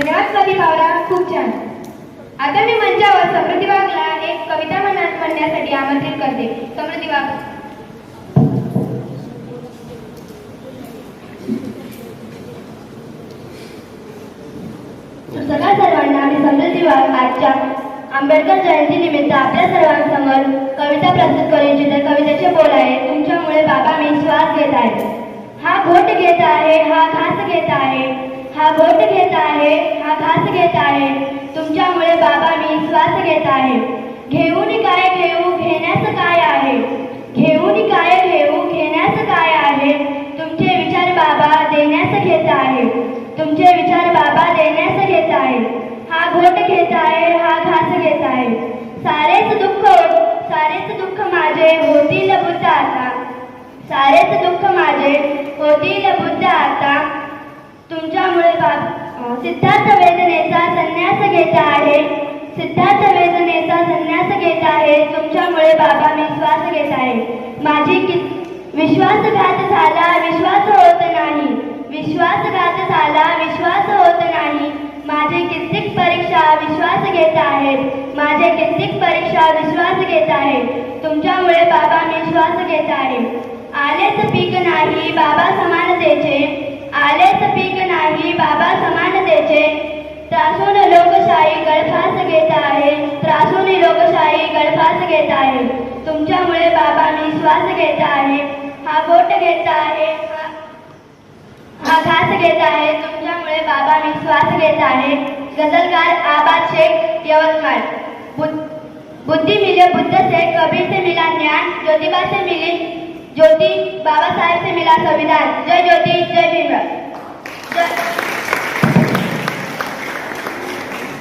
धन्यवाद कवी भावरा, खूप छान. आता मी मंचावर समृद्धी वाघला एक कविता म्हणण्यासाठी आमंत्रित करते. समृद्धी वाघ. सगळ्या सर्वांना आणि समृद्धी वाघ आजच्या आंबेडकर जयंती निमित्त आपल्या सर्वांसमोर कविता प्रस्तुत करू इच्छिते. कवितेचे बोल आहे. तुमच्यामुळे बाबा मी श्वास घेत आहे. हा घोट घेत आहे, हा घास घेत आहे. हा घोट घेत आहे, हा घास घेत आहे. तुमच्यामुळे बाबा मी श्वास घेत आहे. घेऊन काय घेऊ, घेण्यास काय आहे. घेऊन काय घेऊ, घेण्यास काय आहे. तुमचे विचार बाबा देण्यास घेत आहे. तुमचे विचार बाबा देण्यास घेत आहे. हा घोट घेत आहे, हा घास घेत आहे. सारेच दुःख माझे होतील बुद्ध आता. सारेच दुःख माझे होतील बुद्ध आता. तुमच्यामुळे सिद्धार्थ वेदनेचा संन्यास घेत आहे. सिद्धार्थ वेदनेचा संन्यास घेत आहे. तुमच्यामुळे बाबा मी श्वास घेत आहे. माझी विश्वासघात झाला, विश्वास होत नाही. विश्वासघात झाला, विश्वास होत नाही. माझे कित्येक परीक्षा विश्वास घेत आहेत. माझे कित्येक परीक्षा विश्वास घेत आहे. तुमच्यामुळे बाबा मी श्वास घेत आहे. आलेच पीक नाही बाबा समानतेचे. आलेच पीक नाही बाबा समानतेचे. त्रासून लोकशाही गळफास घेत आहे. त्रासून लोकशाही गळफास घेत आहे. तुमच्यामुळे बाबा मी श्वास घेत आहे. हा घोट घेत आहे, हा घास घेत आहे. तुमच्यामुळे बाबा मी श्वास घेत आहे. गझलकार आबाद शेख, यवतमाळ. बुद्धि मिले बुद्ध से, कबीर से मिला ज्ञान, ज्योतिबा से मिली ज्योति, बाबा साहेब से मिला संविधान. जय ज्योति जय